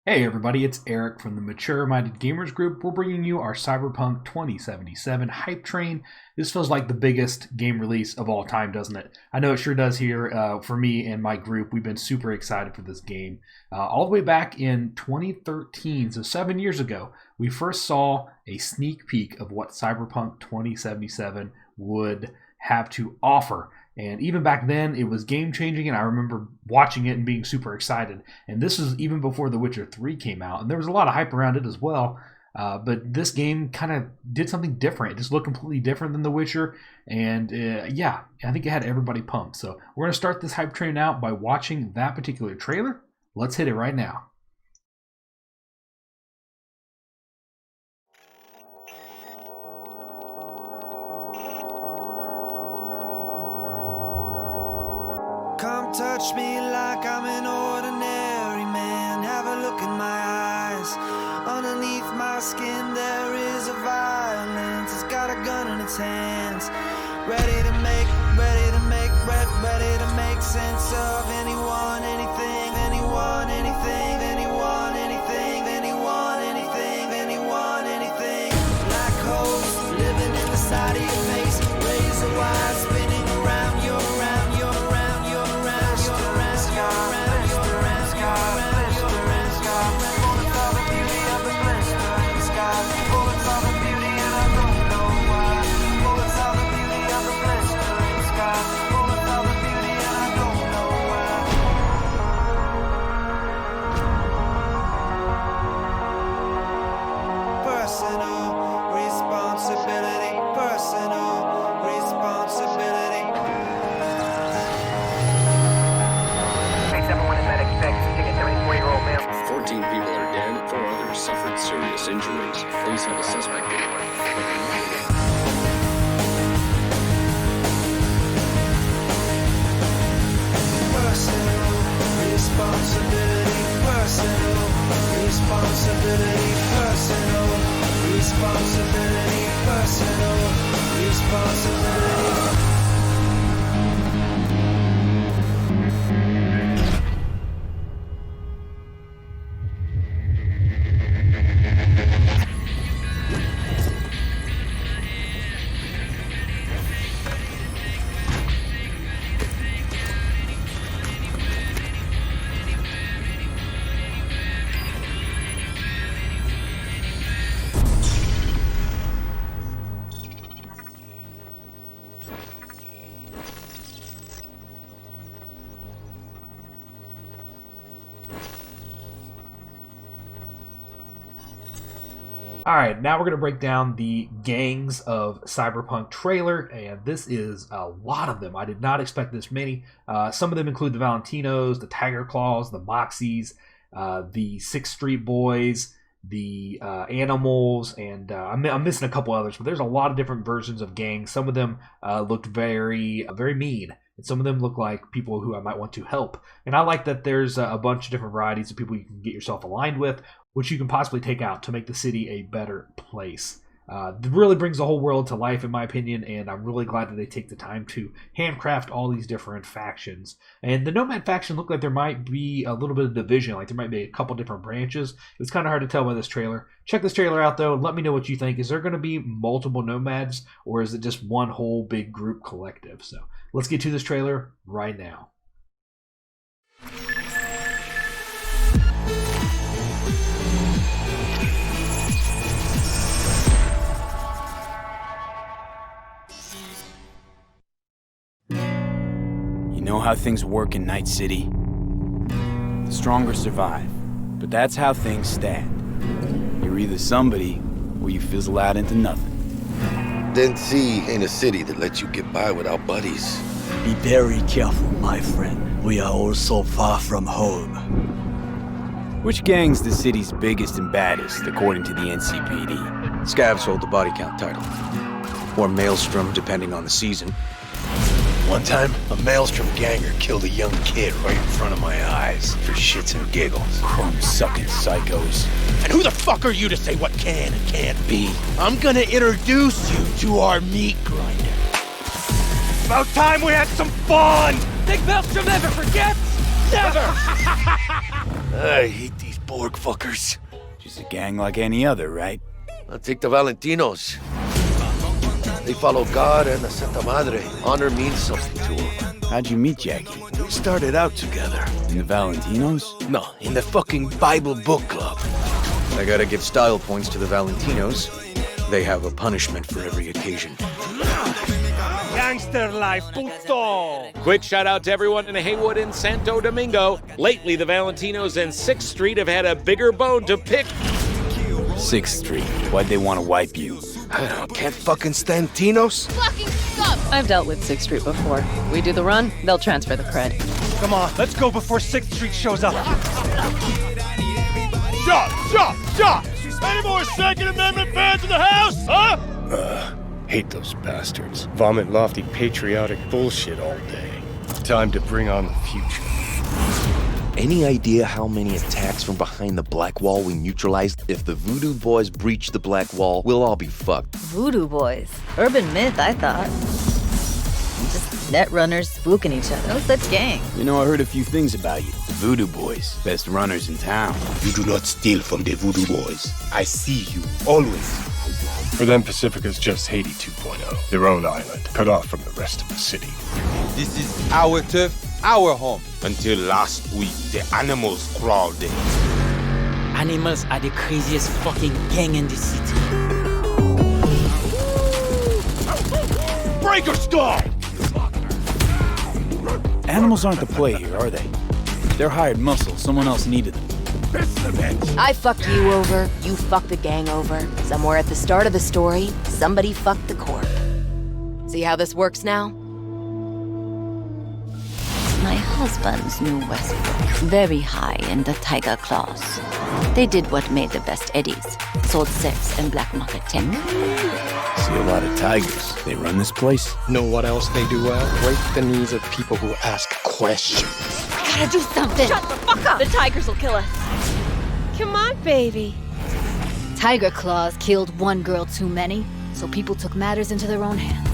Hey everybody, it's Eric from the Mature Minded Gamers Group. We're bringing you our Cyberpunk 2077 hype train. This feels like the biggest game release of all time, doesn't it? I know it sure does here for me and my group. We've been super excited for this game. All the way back in 2013, so 7 years ago, we first saw a sneak peek of what Cyberpunk 2077 would have to offer. And even back then, it was game changing, and I remember watching it and being super excited. And this was even before The Witcher 3 came out, and there was a lot of hype around it as well. But this game kind of did something different. It just looked completely different than The Witcher, and yeah, I think it had everybody pumped. So we're going to start this hype train out by watching that particular trailer. Let's hit it right now. Come touch me like I'm an ordinary man. Have a look in my eyes. Underneath my skin there is a violence. It's got a gun in its hands. Ready to make sense of anyone, anything, anyone, anything, anyone, anything, anyone, anything, anyone, anything. Black holes living in the side of your face. Razor wires spinning around your serious injuries. Police have a suspect. Personal responsibility, personal responsibility, personal responsibility, personal responsibility. All right, now we're going to break down the Gangs of Cyberpunk trailer, and this is a lot of them. I did not expect this many. Some of them include the Valentinos, the Tiger Claws, the Moxies, the Sixth Street Boys, the Animals, and I'm missing a couple others, but there's a lot of different versions of gangs. Some of them looked very mean, and some of them look like people who I might want to help. And I like that there's a bunch of different varieties of people you can get yourself aligned with, which you can possibly take out to make the city a better place. It really brings the whole world to life, in my opinion, and I'm really glad that they take the time to handcraft all these different factions. And the Nomad faction looked like there might be a little bit of division, like there might be a couple different branches. It's kind of hard to tell by this trailer. Check this trailer out, though, and let me know what you think. Is there going to be multiple Nomads, or is it just one whole big group collective? So let's get to this trailer right now. You know how things work in Night City? The stronger survive, but that's how things stand. You're either somebody, or you fizzle out into nothing. Dead Sea ain't a city that lets you get by without buddies. Be very careful, my friend. We are all so far from home. Which gang's the city's biggest and baddest, according to the NCPD? Scavs hold the body count title. Or Maelstrom, depending on the season. One time, a Maelstrom ganger killed a young kid right in front of my eyes for shits and giggles. Crumb-sucking psychos. And who the fuck are you to say what can and can't be? I'm gonna introduce you to our meat grinder. About time we had some fun! Think Maelstrom never forgets? Never! I hate these Borg fuckers. Just a gang like any other, right? I'll take the Valentinos. They follow God and the Santa Madre. Honor means something to them. How'd you meet Jackie? We started out together. In the Valentinos? No, in the fucking Bible book club. I gotta give style points to the Valentinos. They have a punishment for every occasion. Gangster life, puto! Quick shout out to everyone in Haywood and Santo Domingo. Lately, the Valentinos and 6th Street have had a bigger bone to pick. 6th Street. Why'd they want to wipe you? I don't, can't fucking stand Tinos. Fucking scum! I've dealt with 6th Street before. We do the run, they'll transfer the cred. Come on, let's go before 6th Street shows up. Shot! Any more Second Amendment fans in the house, huh? Hate those bastards. Vomit lofty patriotic bullshit all day. Time to bring on the future. Any idea how many attacks from behind the Black Wall we neutralized? If the Voodoo Boys breach the Black Wall, we'll all be fucked. Voodoo Boys. Urban myth, I thought. Just net runners spooking each other. No such gang. You know, I heard a few things about you. The Voodoo Boys. Best runners in town. You do not steal from the Voodoo Boys. I see you, always. For them, Pacifica's just Haiti 2.0. Their own island, cut off from the rest of the city. This is our turf, our home. Until last week, the animals crawled in. Animals are the craziest fucking gang in the city. Breaker skull! Animals aren't the play here, are they? They're hired muscle. Someone else needed them. I fucked you over, you fucked the gang over. Somewhere at the start of the story, somebody fucked the corp. See how this works now? My husband's new Westbrook, very high in the tiger claws. They did what made the best eddies, sold sex and black market tech. See a lot of tigers. They run this place. Know what else they do well? Break the knees of people who ask questions. I gotta do something! Shut the fuck up! The tigers will kill us. Come on, baby. Tiger claws killed one girl too many, so people took matters into their own hands.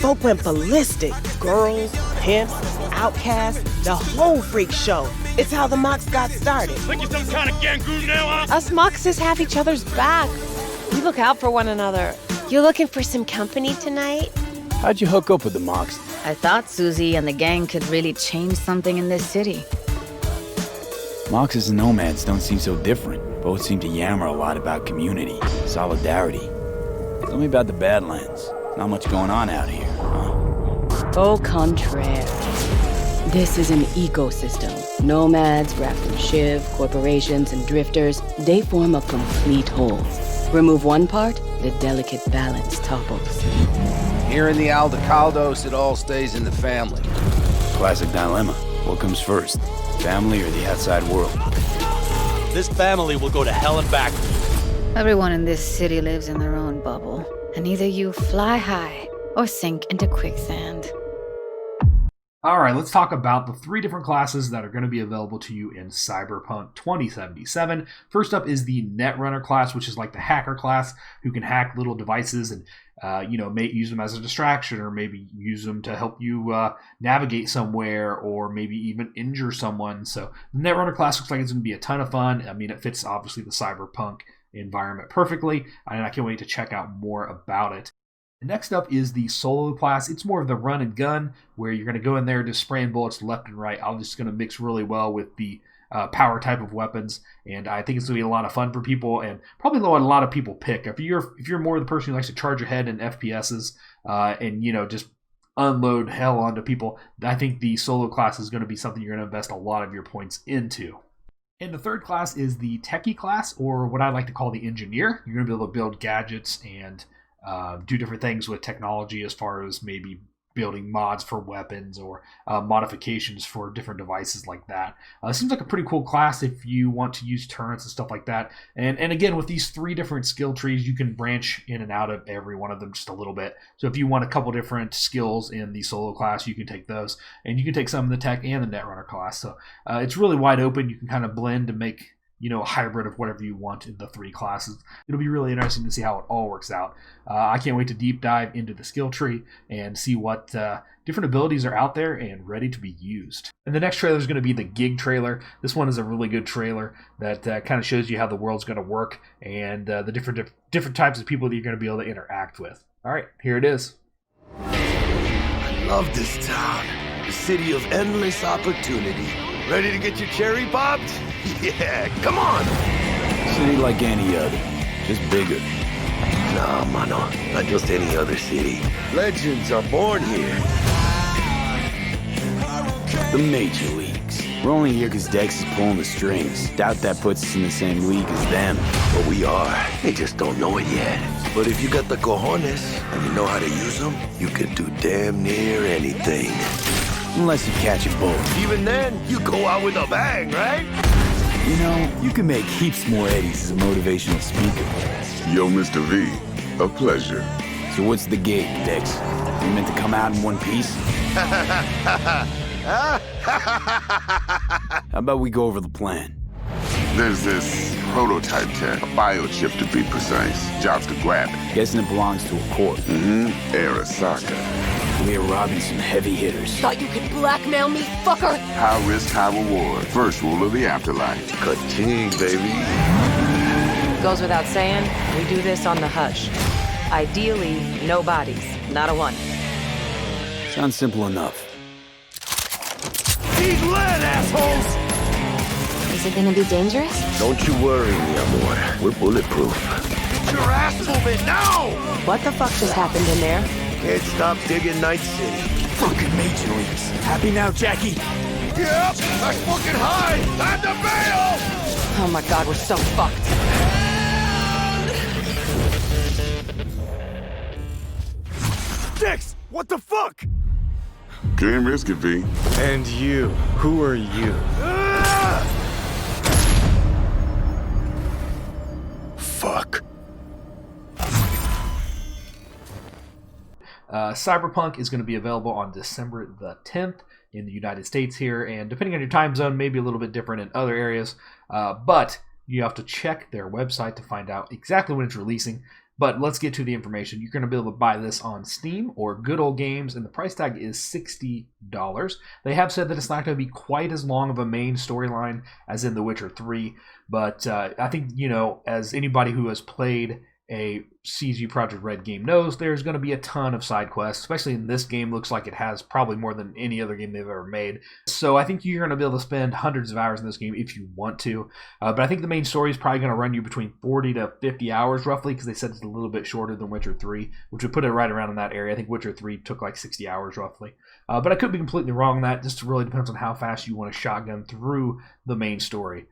Folk went ballistic. Girls, pimps, outcasts, the whole freak show. It's how the Mox got started. Think you're some kind of gangoon now, huh? Us Moxes have each other's back. We look out for one another. You looking for some company tonight? How'd you hook up with the Mox? I thought Susie and the gang could really change something in this city. Moxes and nomads don't seem so different. Both seem to yammer a lot about community, solidarity. Tell me about the Badlands. Not much going on out here, huh? Au contraire. This is an ecosystem. Nomads, wrapped in Shiv, corporations, and drifters, they form a complete whole. Remove one part, the delicate balance topples. Here in the Aldecaldos, it all stays in the family. Classic dilemma. What comes first? Family or the outside world? This family will go to hell and back. Everyone in this city lives in their own bubble, and either you fly high or sink into quicksand. All right, let's talk about the 3 different classes that are going to be available to you in Cyberpunk 2077. First up is the Netrunner class, which is like the hacker class who can hack little devices and use them as a distraction, or maybe use them to help you navigate somewhere, or maybe even injure someone. So the Netrunner class looks like it's going to be a ton of fun. I mean, it fits obviously the Cyberpunk environment perfectly, and I can't wait to check out more about it. Next up is the Solo class. It's more of the run and gun, where you're going to go in there just spraying bullets left and right. I'm just going to mix really well with the power type of weapons, and I think it's going to be a lot of fun for people, and probably what a lot of people pick. If you're more the person who likes to charge ahead in FPSs and just unload hell onto people, I think the Solo class is going to be something you're going to invest a lot of your points into. And the third class is the Techie class, or what I like to call the Engineer. You're going to be able to build gadgets and do different things with technology, as far as maybe building mods for weapons or modifications for different devices like that. Seems like a pretty cool class if you want to use turrets and stuff like that. And again, with these 3 different skill trees, you can branch in and out of every one of them just a little bit. So if you want a couple different skills in the Solo class, you can take those, and you can take some in the Tech and the Netrunner class. So it's really wide open. You can kind of blend to make a hybrid of whatever you want in the 3 classes. It'll be really interesting to see how it all works out. I can't wait to deep dive into the skill tree and see what different abilities are out there and ready to be used. And the next trailer is going to be the Gig trailer. This one is a really good trailer that kind of shows you how the world's going to work and the different types of people that you're going to be able to interact with. All right, here it is. I love this town. The city of endless opportunity. Ready to get your cherry popped? Yeah, come on! City like any other, just bigger. Nah, mano, not just any other city. Legends are born here. The major leagues. We're only here because Dex is pulling the strings. Doubt that puts us in the same league as them. But we are. They just don't know it yet. But if you got the cojones and you know how to use them, you can do damn near anything. Unless you catch a bullet. Even then, you go out with a bang, right? You know, you can make heaps more eddies as a motivational speaker. Yo, Mr. V, a pleasure. So what's the gig, Dex? You meant to come out in one piece? How about we go over the plan? There's this prototype tech, a biochip to be precise. Jobs to grab it. Guessing it belongs to a corp. Arasaka. We're robbing some heavy hitters. Thought you could blackmail me, fucker? High risk, high reward. First rule of the afterlife. Ka-ching, baby. Goes without saying, we do this on the hush. Ideally, no bodies, not a one. Sounds simple enough. He's lead, assholes! Is it gonna be dangerous? Don't you worry, mi amor. We're bulletproof. Get your ass moving now! What the fuck just happened in there? Can't stop digging Night City. Fucking major leagues. Happy now, Jackie? Yep, that's fucking high! Time to bail! Oh my god, we're so fucked. Dex, what the fuck? Can't risk it, V. And you, who are you? Fuck. Cyberpunk is going to be available on December the 10th in the United States here, and depending on your time zone, maybe a little bit different in other areas, but you have to check their website to find out exactly when it's releasing. But let's get to the information. You're going to be able to buy this on Steam or Good Old Games, and the price tag is $60. They have said that it's not going to be quite as long of a main storyline as in The Witcher 3, but I think, as anybody who has played a CG Projekt Red game knows, there's going to be a ton of side quests, especially in this game. Looks like it has probably more than any other game they've ever made. So I think you're going to be able to spend hundreds of hours in this game if you want to. But I think the main story is probably going to run you between 40 to 50 hours roughly, because they said it's a little bit shorter than Witcher 3, which would put it right around in that area. I think Witcher 3 took like 60 hours roughly. But I could be completely wrong on that. Just really depends on how fast you want to shotgun through the main story.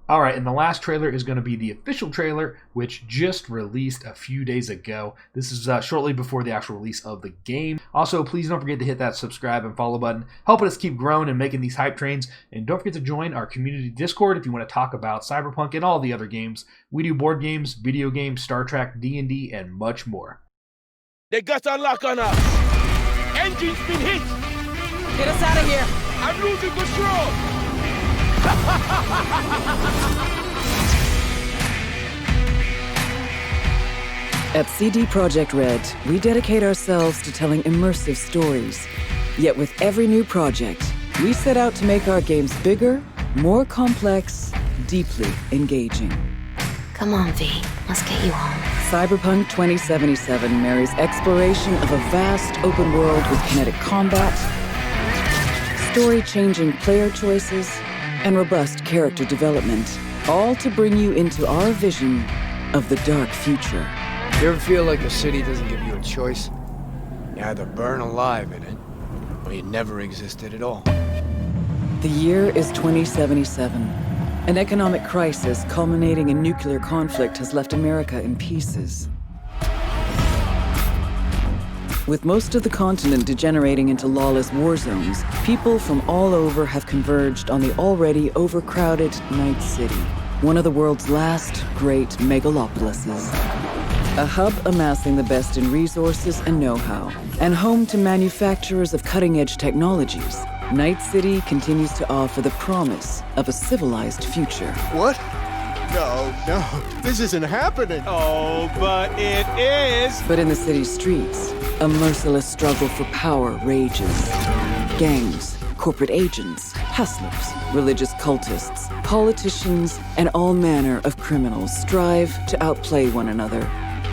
All right, and the last trailer is going to be the official trailer, which just released a few days ago. This is shortly before the actual release of the game. Also, please don't forget to hit that subscribe and follow button, helping us keep growing and making these hype trains. And don't forget to join our community Discord if you want to talk about Cyberpunk and all the other games. We do board games, video games, Star Trek, D&D, and much more. They got a lock on us. Engine's been hit. Get us out of here. I'm losing control. At CD Projekt Red, we dedicate ourselves to telling immersive stories. Yet with every new project, we set out to make our games bigger, more complex, deeply engaging. Come on, V. Let's get you home. Cyberpunk 2077 marries exploration of a vast open world with kinetic combat, story-changing player choices, and robust character development, all to bring you into our vision of the dark future. You ever feel like the city doesn't give you a choice? You either burn alive in it, or you never existed at all. The year is 2077. An economic crisis culminating in nuclear conflict has left America in pieces. With most of the continent degenerating into lawless war zones, people from all over have converged on the already overcrowded Night City, one of the world's last great megalopolises. A hub amassing the best in resources and know-how, and home to manufacturers of cutting-edge technologies, Night City continues to offer the promise of a civilized future. What? No, this isn't happening. Oh, but it is. But in the city's streets, a merciless struggle for power rages. Gangs, corporate agents, hustlers, religious cultists, politicians, and all manner of criminals strive to outplay one another.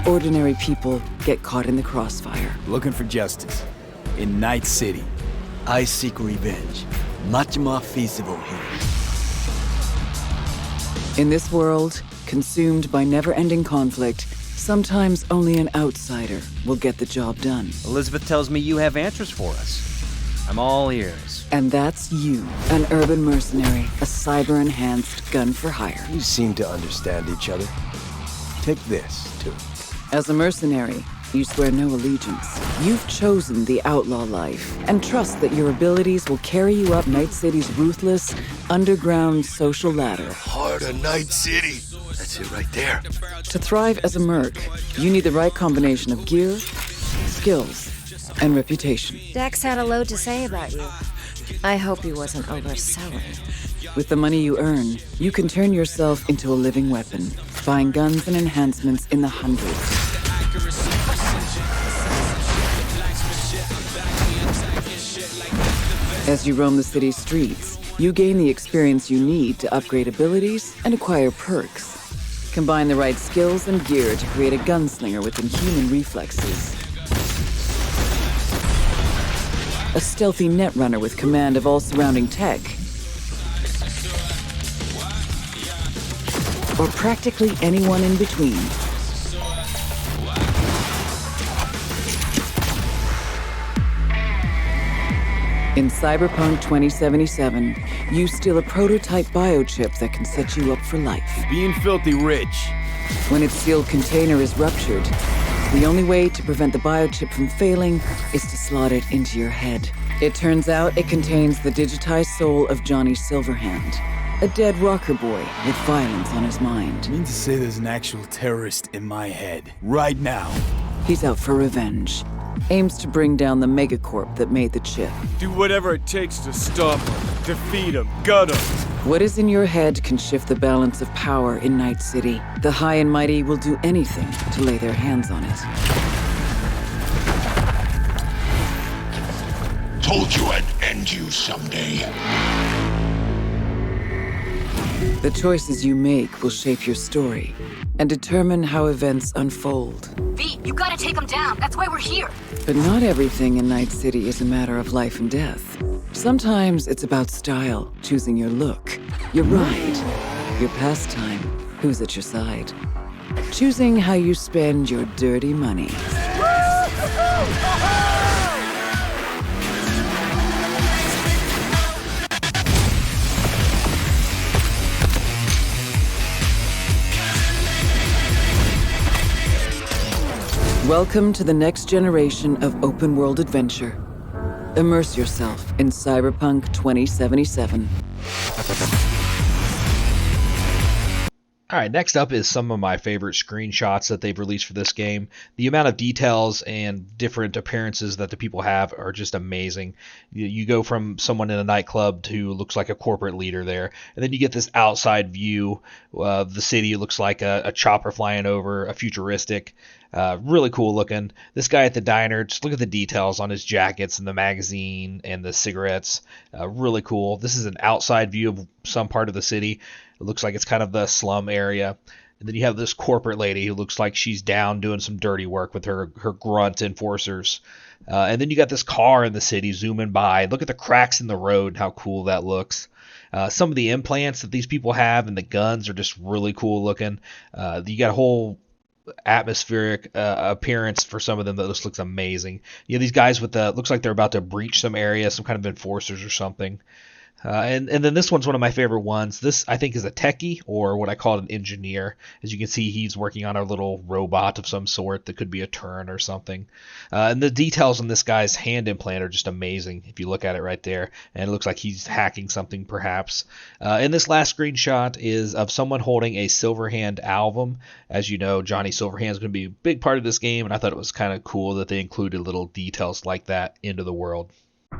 Ordinary people get caught in the crossfire. Looking for justice in Night City. I seek revenge. Much more feasible here. In this world, consumed by never-ending conflict, sometimes only an outsider will get the job done. Elizabeth tells me you have answers for us. I'm all ears. And that's you, an urban mercenary, a cyber-enhanced gun for hire. You seem to understand each other. Take this, too. As a mercenary, you swear no allegiance. You've chosen the outlaw life and trust that your abilities will carry you up Night City's ruthless, underground social ladder. Heart of Night City. That's it right there. To thrive as a merc, you need the right combination of gear, skills, and reputation. Dex had a load to say about you. I hope he wasn't overselling. With the money you earn, you can turn yourself into a living weapon, buying guns and enhancements in the hundreds. As you roam the city's streets, you gain the experience you need to upgrade abilities and acquire perks. Combine the right skills and gear to create a gunslinger with inhuman reflexes. A stealthy netrunner with command of all surrounding tech. Or practically anyone in between. In Cyberpunk 2077, you steal a prototype biochip that can set you up for life. Being filthy rich. When its sealed container is ruptured, the only way to prevent the biochip from failing is to slot it into your head. It turns out it contains the digitized soul of Johnny Silverhand, a dead rocker boy with violence on his mind. You mean to say there's an actual terrorist in my head, right now? He's out for revenge. Aims to bring down the megacorp that made the chip. Do whatever it takes to stop him, defeat him, gut him. What is in your head can shift the balance of power in Night City. The high and mighty will do anything to lay their hands on it. Told you I'd end you someday. The choices you make will shape your story and determine how events unfold. V, you gotta take him down. That's why we're here. But not everything in Night City is a matter of life and death. Sometimes it's about style, choosing your look, your ride, your pastime, who's at your side. Choosing how you spend your dirty money. Welcome to the next generation of open-world adventure. Immerse yourself in Cyberpunk 2077. All right, next up is some of my favorite screenshots that they've released for this game. The amount of details and different appearances that the people have are just amazing. You go from someone in a nightclub to looks like a corporate leader there, and then you get this outside view of the city. It looks like a chopper flying over, a futuristic. Really cool looking. This guy at the diner, just look at the details on his jackets and the magazine and the cigarettes. Really cool. This is an outside view of some part of the city. It looks like it's kind of the slum area. And then you have this corporate lady who looks like she's down doing some dirty work with her grunt enforcers. And then you got this car in the city zooming by. Look at the cracks in the road, how cool that looks. Some of the implants that these people have and the guns are just really cool looking. You got a whole atmospheric appearance for some of them that just looks amazing. You know, these guys with looks like they're about to breach some area, some kind of enforcers or something. And then this one's one of my favorite ones. This, I think, is a techie, or what I call an engineer. As you can see, he's working on a little robot of some sort that could be a turn or something. And the details on this guy's hand implant are just amazing if you look at it right there. And it looks like he's hacking something, perhaps. And this last screenshot is of someone holding a Silverhand album. As you know, Johnny Silverhand is going to be a big part of this game, and I thought it was kind of cool that they included little details like that into the world.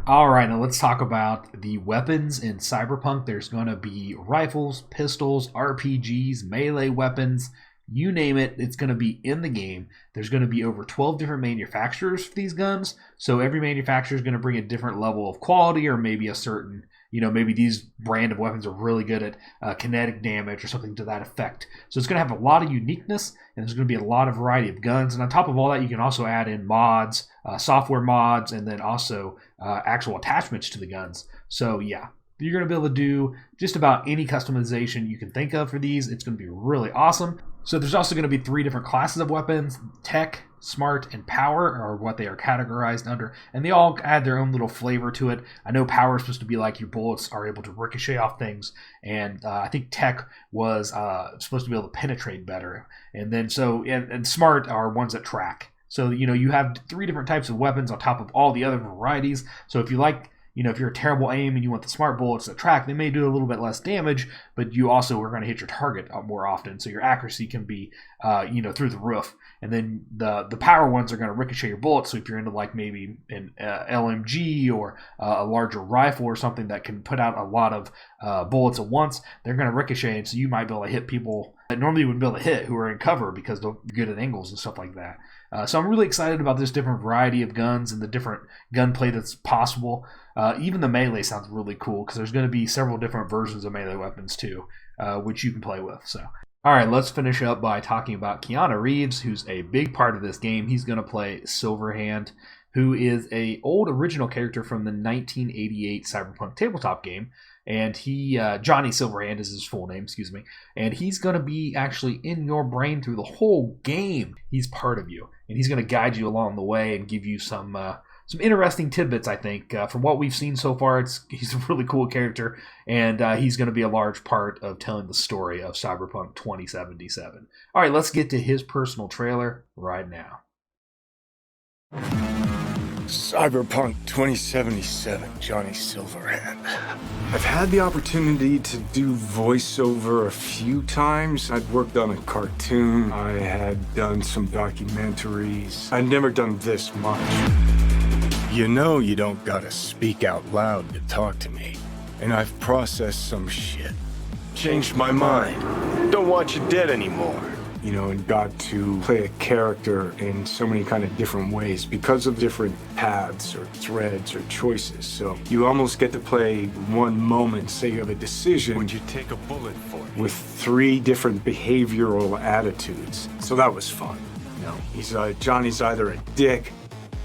All right, now let's talk about the weapons in Cyberpunk. There's going to be rifles, pistols, RPGs, melee weapons, you name it, it's going to be in the game. There's going to be over 12 different manufacturers for these guns. So every manufacturer is going to bring a different level of quality, or maybe a certain, maybe these brand of weapons are really good at kinetic damage or something to that effect. So it's going to have a lot of uniqueness, and there's going to be a lot of variety of guns. And on top of all that, you can also add in mods, software mods, and then also actual attachments to the guns. So yeah, you're going to be able to do just about any customization you can think of for these. It's going to be really awesome. So there's also going to be 3 different classes of weapons. Tech, Smart, and Power are what they are categorized under, and they all add their own little flavor to it. I know Power is supposed to be like your bullets are able to ricochet off things, and I think Tech was supposed to be able to penetrate better. And then and Smart are ones that track. So, you have 3 different types of weapons on top of all the other varieties. So if you like, if you're a terrible aim and you want the smart bullets that track, they may do a little bit less damage, but you also are going to hit your target more often. So your accuracy can be, through the roof. And then the power ones are going to ricochet your bullets. So if you're into like maybe an LMG or a larger rifle or something that can put out a lot of bullets at once, they're going to ricochet. And so you might be able to hit people that normally you wouldn't be able to hit who are in cover because they're good at angles and stuff like that. So I'm really excited about this different variety of guns and the different gunplay that's possible. Even the melee sounds really cool because there's going to be several different versions of melee weapons too, which you can play with. So, all right, let's finish up by talking about Keanu Reeves, who's a big part of this game. He's going to play Silverhand, who is a old original character from the 1988 Cyberpunk tabletop game. And he, Johnny Silverhand is his full name, and he's going to be actually in your brain through the whole game. He's part of you, and he's going to guide you along the way and give you some interesting tidbits, I think. From what we've seen so far, he's a really cool character, and he's going to be a large part of telling the story of Cyberpunk 2077. All right, let's get to his personal trailer right now. Cyberpunk 2077, Johnny Silverhand. I've had the opportunity to do voiceover a few times. I'd worked on a cartoon. I had done some documentaries. I'd never done this much. You know you don't gotta speak out loud to talk to me. And I've processed some shit. Changed my mind. Don't want you dead anymore. And got to play a character in so many kind of different ways because of different paths or threads or choices. So you almost get to play one moment, say you have a decision. Would you take a bullet for it? With 3 different behavioral attitudes. So that was fun. Johnny's either a dick,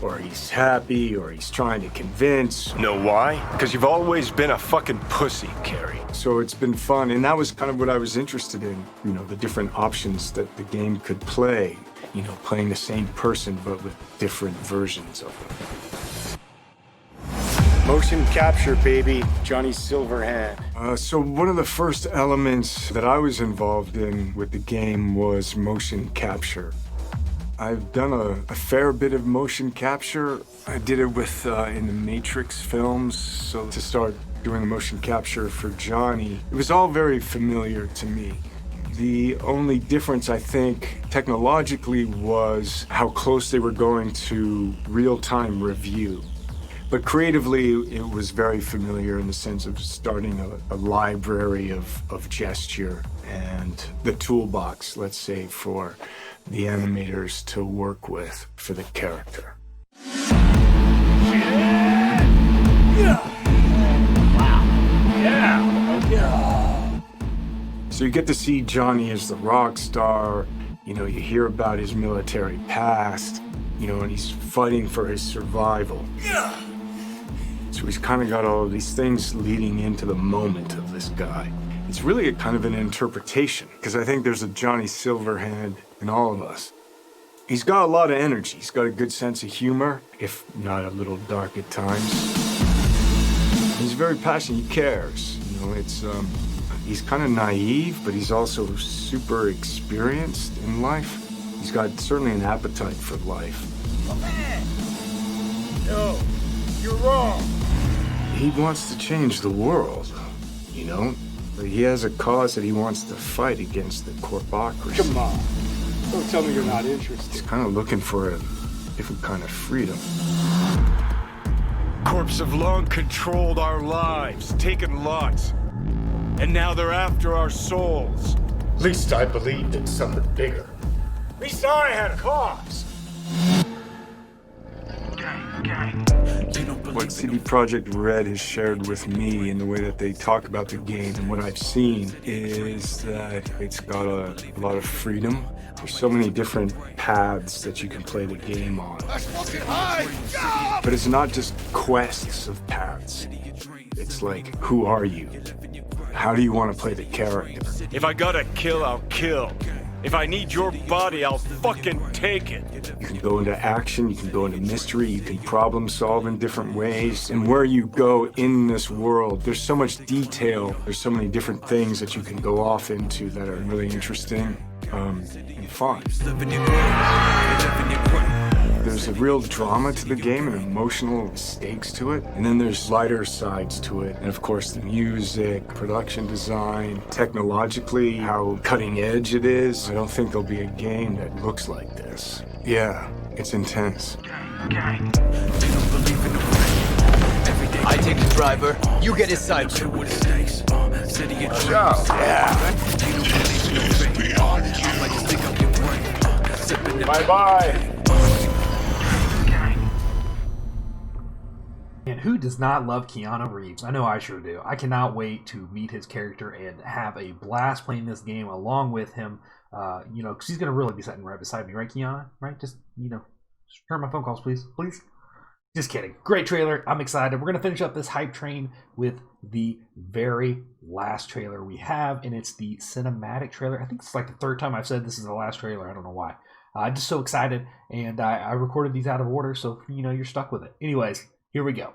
or he's happy, or he's trying to convince. Know why? Because you've always been a fucking pussy, Carrie. So it's been fun, and that was kind of what I was interested in. The different options that the game could play. Playing the same person, but with different versions of them. Motion capture, baby. Johnny Silverhand. So one of the first elements that I was involved in with the game was motion capture. I've done a fair bit of motion capture. I did it with in the Matrix films. So to start doing the motion capture for Johnny, it was all very familiar to me. The only difference, I think, technologically was how close they were going to real-time review. But creatively, it was very familiar in the sense of starting a library of gesture and the toolbox, let's say, for the animators to work with for the character. So you get to see Johnny as the rock star. You hear about his military past, and he's fighting for his survival. So he's kind of got all of these things leading into the moment of this guy. It's really a kind of an interpretation, because I think there's a Johnny Silverhand in all of us. He's got a lot of energy. He's got a good sense of humor, if not a little dark at times. He's very passionate. He cares. He's kind of naive, but he's also super experienced in life. He's got certainly an appetite for life. Oh, man! No, you're wrong. He wants to change the world, But he has a cause that he wants to fight against the corpocracy. Come on. Don't tell me you're not interested. He's kind of looking for a different kind of freedom. Corps have long controlled our lives, taken lots. And now they're after our souls. At least I believed in something bigger. At least I had a cause. What CD Projekt Red has shared with me in the way that they talk about the game and what I've seen is that it's got a lot of freedom. There's so many different paths that you can play the game on. But it's not just quests of paths. It's like, who are you? How do you want to play the character? If I gotta kill, I'll kill. If I need your body, I'll fucking take it. You can go into action, you can go into mystery, you can problem solve in different ways. And where you go in this world, there's so much detail, there's so many different things that you can go off into that are really interesting and fun. There's a real drama to the game and emotional stakes to it. And then there's lighter sides to it. And of course, the music, production design, technologically, how cutting edge it is. I don't think there'll be a game that looks like this. Yeah, it's intense. I take the driver, you get his side. Bye-bye. And who does not love Keanu Reeves? I know I sure do. I cannot wait to meet his character and have a blast playing this game along with him. Because he's going to really be sitting right beside me, right, Keanu? Right? Just turn my phone calls, please. Please? Just kidding. Great trailer. I'm excited. We're going to finish up this hype train with the very last trailer we have, and it's the cinematic trailer. I think it's like the third time I've said this is the last trailer. I don't know why. I'm just so excited, and I recorded these out of order, so, you're stuck with it. Anyways, here we go.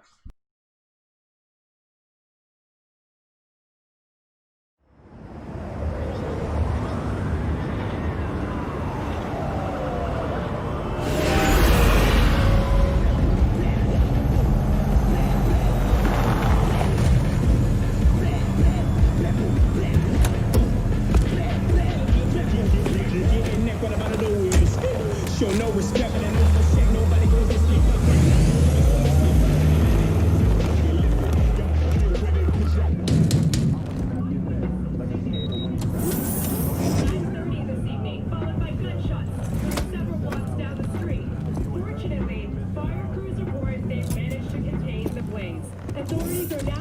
Show no respect and no shit, nobody goes to sleep.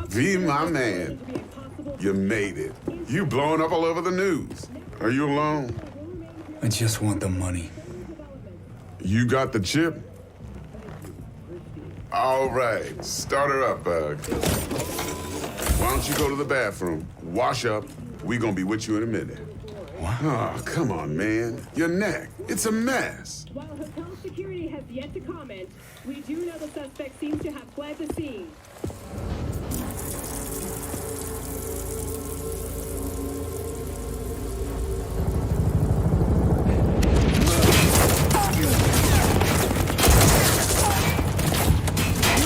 V, my man, you made it. You blowing up all over the news. Are you alone? I just want the money. You got the chip? All right, start her up, Bug. Why don't you go to the bathroom, wash up, we gonna be with you in a minute. What? Oh, come on, man. Your neck, it's a mess. While hotel security has yet to comment, we do know the suspect seems to have fled the scene.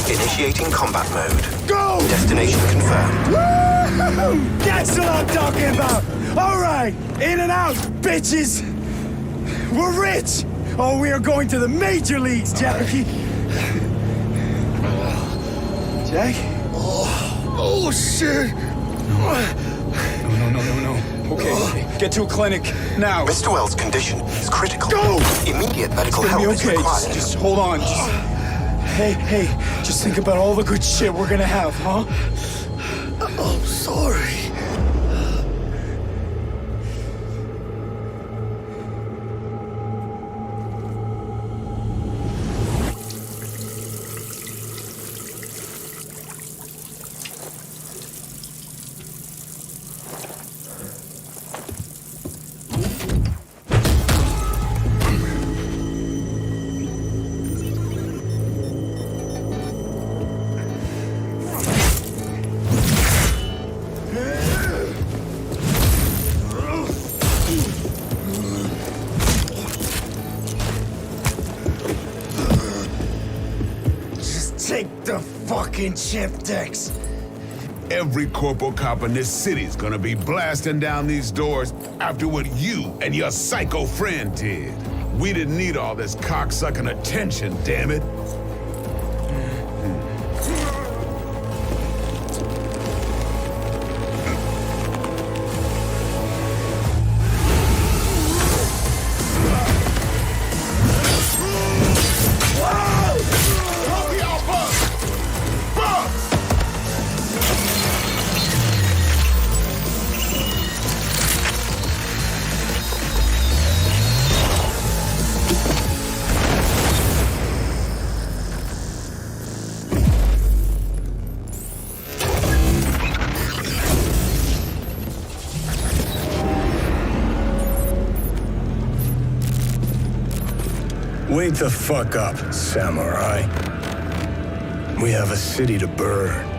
Initiating combat mode. Go! Destination confirmed. Woo! That's what I'm talking about! Alright! In and out, bitches! We're rich! Oh, we are going to the major leagues, Jackie! Jack? Oh, shit! No. Okay, get to a clinic, now. Mr. Wells' condition is critical. Go! Immediate medical It's gonna help be okay. is required. Just hold on. Hey, just think about all the good shit we're gonna have, huh? I'm sorry. Take the fucking chip, Dex. Every corporal cop in this city's gonna be blasting down these doors after what you and your psycho friend did. We didn't need all this cocksucking attention, damn it. Wake the fuck up, samurai. We have a city to burn.